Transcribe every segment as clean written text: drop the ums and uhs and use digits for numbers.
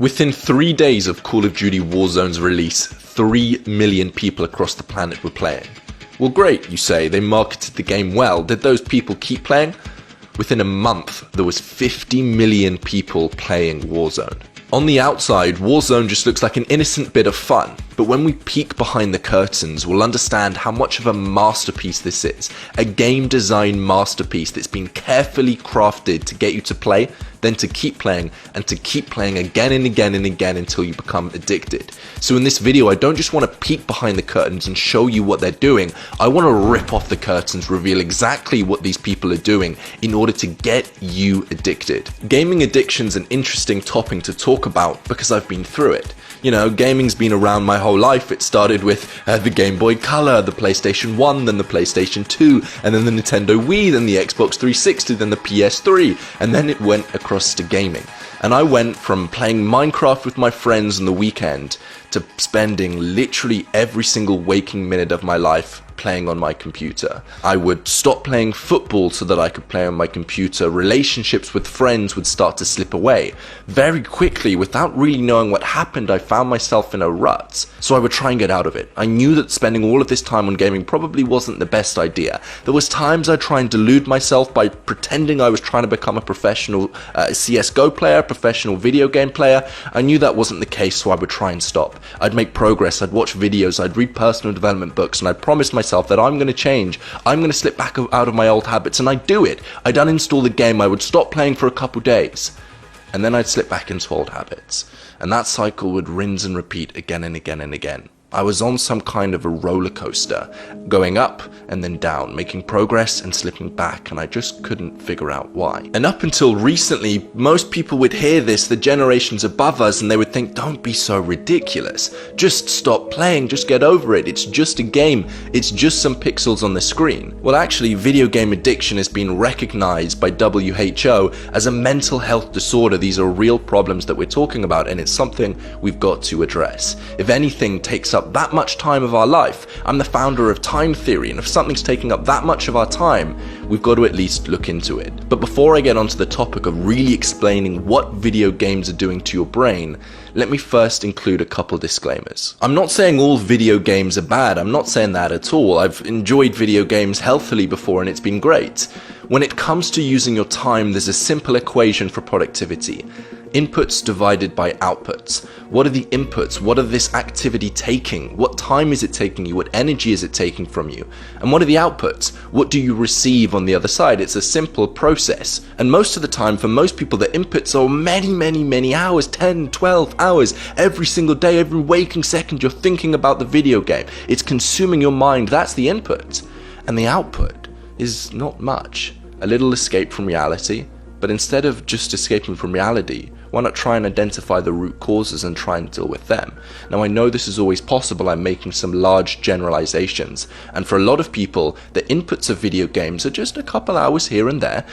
Within 3 days of Call of Duty Warzone's release, 3 million people across the planet were playing. Well, great, you say, they marketed the game well. Did those people keep playing? Within a month, there was 50 million people playing Warzone. On the outside, Warzone just looks like an innocent bit of fun, but when we peek behind the curtains, we'll understand how much of a masterpiece this is. A game design masterpiece that's been carefully crafted to get you to play, then to keep playing, and to keep playing again and again and again until you become addicted. So in this video, I don't just want to peek behind the curtains and show you what they're doing. I want to rip off the curtains, reveal exactly what these people are doing in order to get you addicted. Gaming addiction's an interesting topic to talk about because I've been through it. You know, gaming's been around my whole life. It started with the Game Boy Color, the PlayStation 1, then the PlayStation 2, and then the Nintendo Wii, then the Xbox 360, then the PS3, and then it went across to gaming. And I went from playing Minecraft with my friends on the weekend to spending literally every single waking minute of my life playing on my computer. I would stop playing football so that I could play on my computer. Relationships with friends would start to slip away. Very quickly, without really knowing what happened, I found myself in a rut. So I would try and get out of it. I knew that spending all of this time on gaming probably wasn't the best idea. There was times I'd try and delude myself by pretending I was trying to become a professional CSGO player, professional video game player. I knew that wasn't the case, so I would try and stop. I'd make progress, I'd watch videos, I'd read personal development books, and I'd promise myself that I'm going to change, I'm going to slip back out of my old habits, and I'd do it. I'd uninstall the game, I would stop playing for a couple days, and then I'd slip back into old habits. And that cycle would rinse and repeat again and again and again. I was on some kind of a roller coaster, going up and then down, making progress and slipping back, and I just couldn't figure out why. And up until recently, most people would hear this, the generations above us, and they would think, don't be so ridiculous. Just stop playing, just get over it. It's just a game. It's just some pixels on the screen. Well, actually, video game addiction has been recognized by WHO as a mental health disorder. These are real problems that we're talking about, and it's something we've got to address. If anything takes up that much time of our life, I'm the founder of time theory, and if something's taking up that much of our time, we've got to at least look into it. But before I get onto the topic of really explaining what video games are doing to your brain, let me first include a couple disclaimers. I'm not saying all video games are bad, I'm not saying that at all. I've enjoyed video games healthily before and it's been great. When it comes to using your time, there's a simple equation for productivity. Inputs divided by outputs. What are the inputs? What are this activity taking? What time is it taking you? What energy is it taking from you? And what are the outputs? What do you receive on the other side? It's a simple process. And most of the time, for most people, the inputs are many hours, 10, 12 hours. Every single day, every waking second, you're thinking about the video game. It's consuming your mind. That's the input. And the output is not much. A little escape from reality. But instead of just escaping from reality, why not try and identify the root causes and try and deal with them? Now, I know this is always possible. I'm making some large generalizations. And for a lot of people, the inputs of video games are just a couple hours here and there.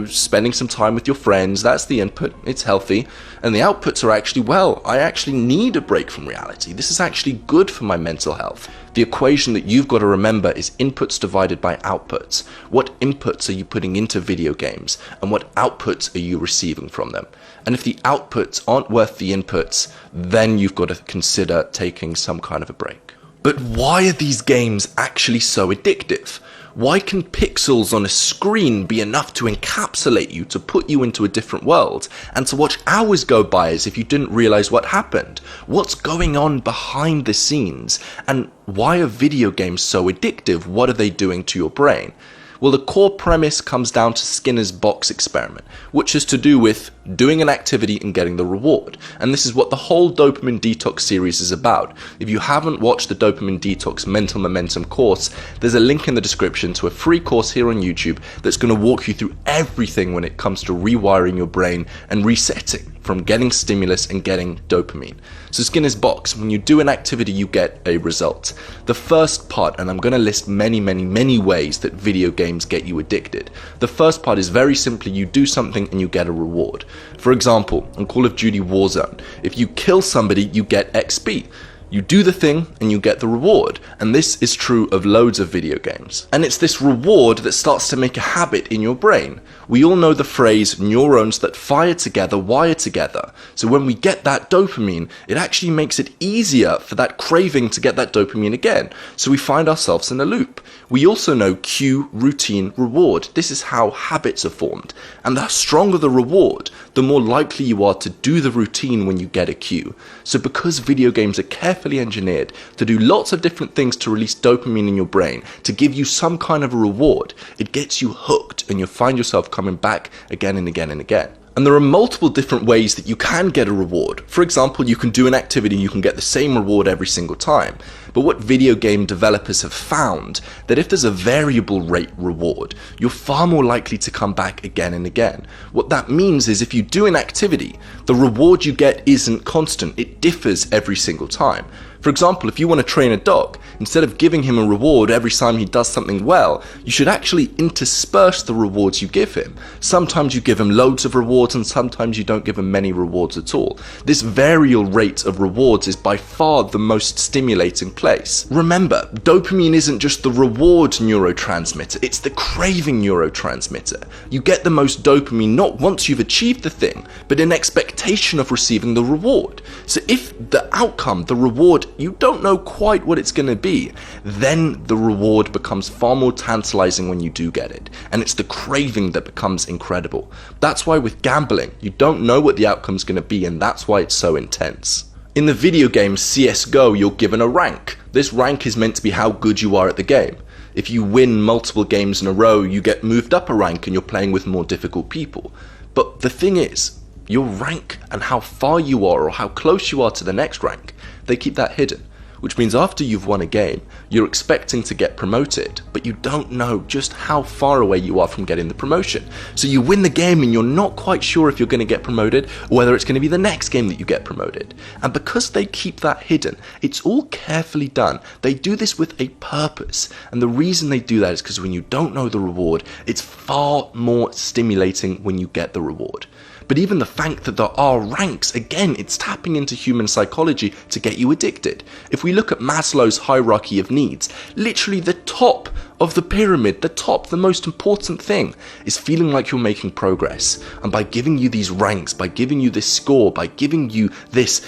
Spending some time with your friends, that's the input. It's healthy. And the outputs are actually, well, I actually need a break from reality. This is actually good for my mental health. The equation that you've got to remember is inputs divided by outputs. What inputs are you putting into video games, and what outputs are you receiving from them? And if the outputs aren't worth the inputs, then you've got to consider taking some kind of a break. But why are these games actually so addictive? Why can pixels on a screen be enough to encapsulate you, to put you into a different world, and to watch hours go by as if you didn't realize what happened? What's going on behind the scenes? And why are video games so addictive? What are they doing to your brain? Well, the core premise comes down to Skinner's box experiment, which is to do with doing an activity and getting the reward. And this is what the whole Dopamin Detox series is about. If you haven't watched the Dopamin Detox Mental Momentum course, there's a link in the description to a free course here on YouTube that's going to walk you through everything when it comes to rewiring your brain and resetting from getting stimulus and getting dopamine. So Skinner's box, when you do an activity, you get a result. The first part, and I'm going to list many ways that video games get you addicted. The first part is very simply, you do something and you get a reward. For example, on Call of Duty Warzone, if you kill somebody, you get XP. You do the thing and you get the reward. And this is true of loads of video games. And it's this reward that starts to make a habit in your brain. We all know the phrase neurons that fire together wire together. So when we get that dopamine, it actually makes it easier for that craving to get that dopamine again. So we find ourselves in a loop. We also know cue, routine, reward. This is how habits are formed. And the stronger the reward, the more likely you are to do the routine when you get a cue. So because video games are carefully engineered to do lots of different things to release dopamine in your brain, to give you some kind of a reward, it gets you hooked and you find yourself coming back again and again and again. And there are multiple different ways that you can get a reward. For example, you can do an activity, you can get the same reward every single time. But what video game developers have found, that if there's a variable rate reward, you're far more likely to come back again and again. What that means is if you do an activity, the reward you get isn't constant, it differs every single time. For example, if you want to train a dog, instead of giving him a reward every time he does something well, you should actually intersperse the rewards you give him. Sometimes you give him loads of rewards and sometimes you don't give him many rewards at all. This variable rate of rewards is by far the most stimulating place. Remember, dopamine isn't just the reward neurotransmitter, it's the craving neurotransmitter. You get the most dopamine not once you've achieved the thing, but in expectation of receiving the reward. So if the outcome, the reward, you don't know quite what it's going to be, then the reward becomes far more tantalizing when you do get it. And it's the craving that becomes incredible. That's why with gambling, you don't know what the outcome's going to be, and that's why it's so intense. In the video game CSGO, you're given a rank. This rank is meant to be how good you are at the game. If you win multiple games in a row, you get moved up a rank and you're playing with more difficult people. But the thing is, your rank and how far you are or how close you are to the next rank, they keep that hidden. Which means after you've won a game, you're expecting to get promoted, but you don't know just how far away you are from getting the promotion. So you win the game and you're not quite sure if you're going to get promoted or whether it's going to be the next game that you get promoted. And because they keep that hidden, it's all carefully done. They do this with a purpose. And the reason they do that is because when you don't know the reward, it's far more stimulating when you get the reward. But even the fact that there are ranks, again, it's tapping into human psychology to get you addicted. If we look at Maslow's hierarchy of needs, literally the top of the pyramid, the most important thing is feeling like you're making progress. And by giving you these ranks, by giving you this score, by giving you this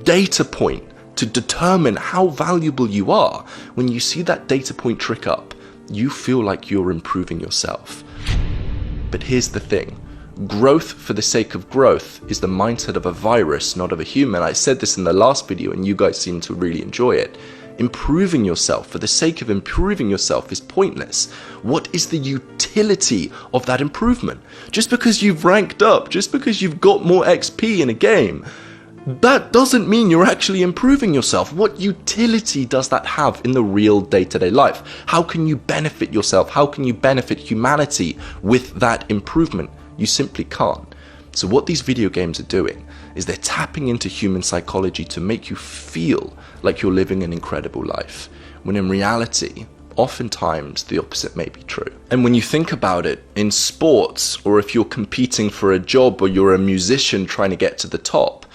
data point to determine how valuable you are, when you see that data point trick up, you feel like you're improving yourself. But here's the thing. Growth for the sake of growth is the mindset of a virus, not of a human. I said this in the last video and you guys seem to really enjoy it. Improving yourself for the sake of improving yourself is pointless. What is the utility of that improvement? Just because you've ranked up, just because you've got more XP in a game, that doesn't mean you're actually improving yourself. What utility does that have in the real day-to-day life? How can you benefit yourself? How can you benefit humanity with that improvement? You simply can't. So what these video games are doing is they're tapping into human psychology to make you feel like you're living an incredible life, when in reality, oftentimes the opposite may be true. And when you think about it, in sports, or if you're competing for a job or you're a musician trying to get to the top,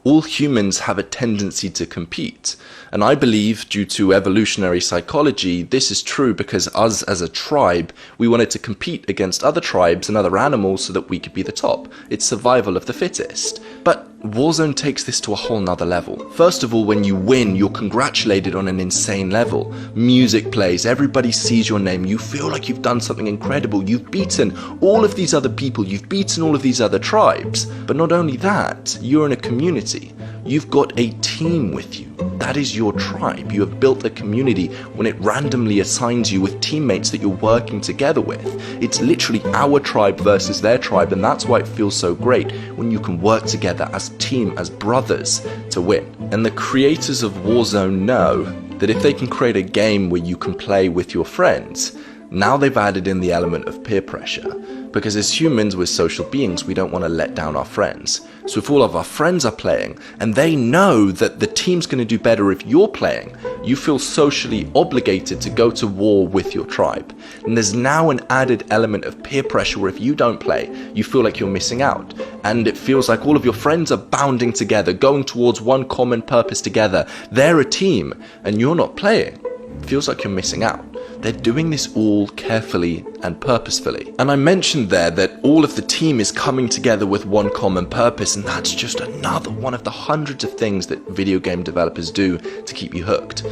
all humans have a tendency to compete. And I believe, due to evolutionary psychology, this is true because us as a tribe, we wanted to compete against other tribes and other animals so that we could be the top. It's survival of the fittest. But Warzone takes this to a whole nother level. First of all, when you win, you're congratulated on an insane level. Music plays, everybody sees your name, you feel like you've done something incredible, you've beaten all of these other people, you've beaten all of these other tribes. But not only that, you're in a community. You've got a team with you. That is your tribe. You have built a community when it randomly assigns you with teammates that you're working together with. It's literally our tribe versus their tribe, and that's why it feels so great when you can work together as a team, as brothers, to win. And the creators of Warzone know that if they can create a game where you can play with your friends, Now they've added in the element of peer pressure, because as humans, we're social beings, we don't want to let down our friends. So if all of our friends are playing, and they know that the team's going to do better if you're playing, you feel socially obligated to go to war with your tribe. And there's now an added element of peer pressure where if you don't play, you feel like you're missing out. And it feels like all of your friends are bounding together, going towards one common purpose together. They're a team, and you're not playing. It feels like you're missing out. They're doing this all carefully and purposefully. And I mentioned there that all of the team is coming together with one common purpose, and that's just another one of the hundreds of things that video game developers do to keep you hooked.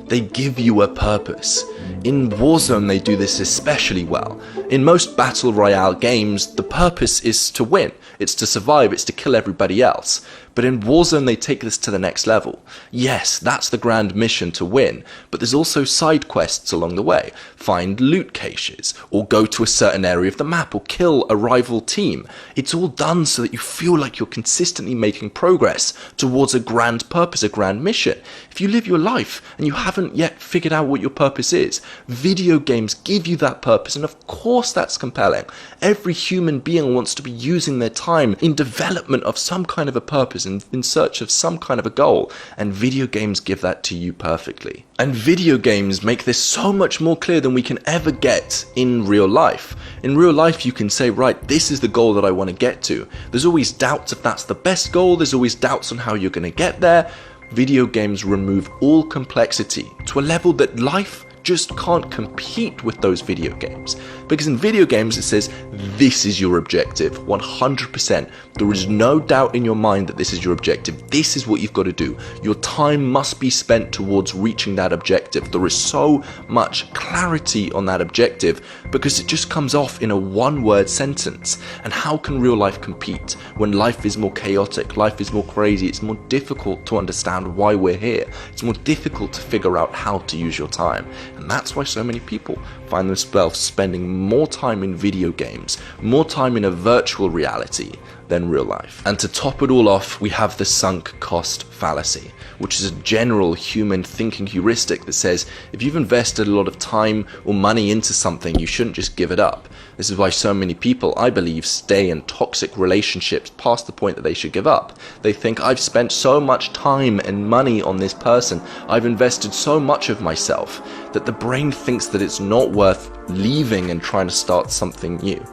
They give you a purpose. In Warzone, they do this especially well. In most battle royale games, the purpose is to win. It's to survive, it's to kill everybody else. But in Warzone, they take this to the next level. Yes, that's the grand mission to win, but there's also side quests along the way. Find loot caches, or go to a certain area of the map, or kill a rival team. It's all done so that you feel like you're consistently making progress towards a grand purpose, a grand mission. If you live your life and you haven't yet figured out what your purpose is, video games give you that purpose, and of course that's compelling. Every human being wants to be using their time in development of some kind of a purpose and in search of some kind of a goal, and video games give that to you perfectly. And video games make this so much more clear than we can ever get in real life. In real life, you can say, right, this is the goal that I want to get to. There's always doubts if that's the best goal, there's always doubts on how you're going to get there. Video games remove all complexity to a level that life just can't compete with those video games. Because in video games it says, this is your objective, 100%. There is no doubt in your mind that this is your objective. This is what you've got to do. Your time must be spent towards reaching that objective. There is so much clarity on that objective because it just comes off in a one-word sentence. And how can real life compete when life is more chaotic, life is more crazy, it's more difficult to understand why we're here, it's more difficult to figure out how to use your time. And that's why so many people find themselves spending more time in video games, more time in a virtual reality than real life. And to top it all off, we have the sunk cost fallacy, which is a general human thinking heuristic that says if you've invested a lot of time or money into something, you shouldn't just give it up. This is why so many people, I believe, stay in toxic relationships past the point that they should give up. They think, I've spent so much time and money on this person, I've invested so much of myself, that the brain thinks that it's not worth leaving and trying to start something new.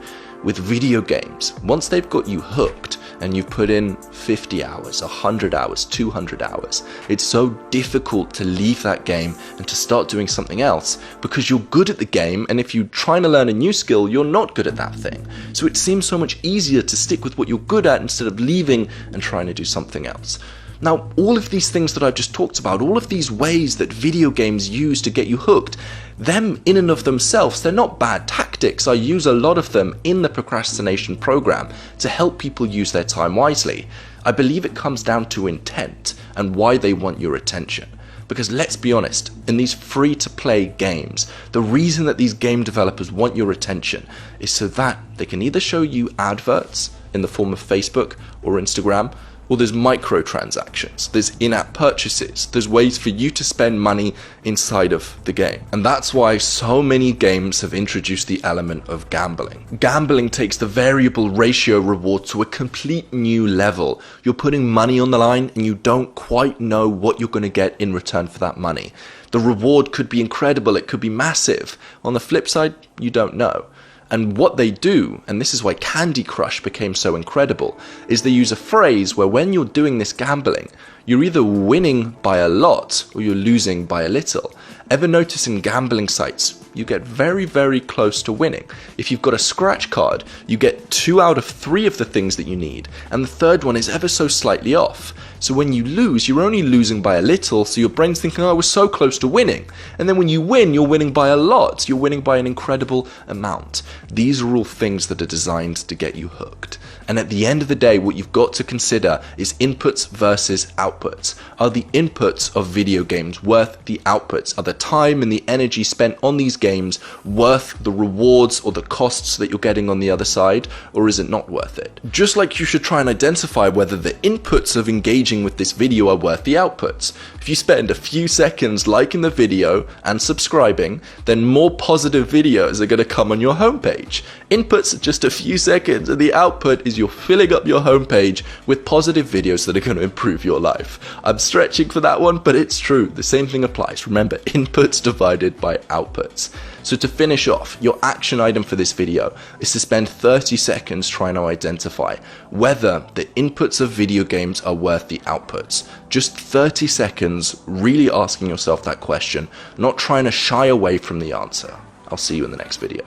With video games, once they've got you hooked and you've put in 50 hours, 100 hours, 200 hours, it's so difficult to leave that game and to start doing something else because you're good at the game, and if you're trying to learn a new skill, you're not good at that thing. So it seems so much easier to stick with what you're good at instead of leaving and trying to do something else. Now, all of these things that I've just talked about, all of these ways that video games use to get you hooked, them in and of themselves, they're not bad tactics. I use a lot of them in the procrastination program to help people use their time wisely. I believe it comes down to intent and why they want your attention. Because let's be honest, in these free-to-play games, the reason that these game developers want your attention is so that they can either show you adverts in the form of Facebook or Instagram, or there's microtransactions, there's in-app purchases, there's ways for you to spend money inside of the game. And that's why so many games have introduced the element of gambling. Gambling takes the variable ratio reward to a complete new level. You're putting money on the line and you don't quite know what you're going to get in return for that money. The reward could be incredible, it could be massive. On the flip side, you don't know. And what they do, and this is why Candy Crush became so incredible, is they use a phrase where when you're doing this gambling, you're either winning by a lot or you're losing by a little. Ever notice in gambling sites, you get very, very close to winning. If you've got a scratch card, you get 2 out of 3 of the things that you need, and the third one is ever so slightly off. So when you lose, you're only losing by a little, so your brain's thinking, oh, I was so close to winning. And then when you win, you're winning by a lot. You're winning by an incredible amount. These are all things that are designed to get you hooked. And at the end of the day, what you've got to consider is inputs versus outputs. Are the inputs of video games worth the outputs? Are the time and the energy spent on these games worth the rewards or the costs that you're getting on the other side? Or is it not worth it? Just like you should try and identify whether the inputs of engaging engaging with this video are worth the outputs. If you spend a few seconds liking the video and subscribing, then more positive videos are going to come on your homepage. Inputs are just a few seconds, and the output is you're filling up your homepage with positive videos that are going to improve your life. I'm stretching for that one, but it's true. The same thing applies. Remember, inputs divided by outputs. So to finish off, your action item for this video is to spend 30 seconds trying to identify whether the inputs of video games are worth the outputs. Just 30 seconds really asking yourself that question, not trying to shy away from the answer. I'll see you in the next video.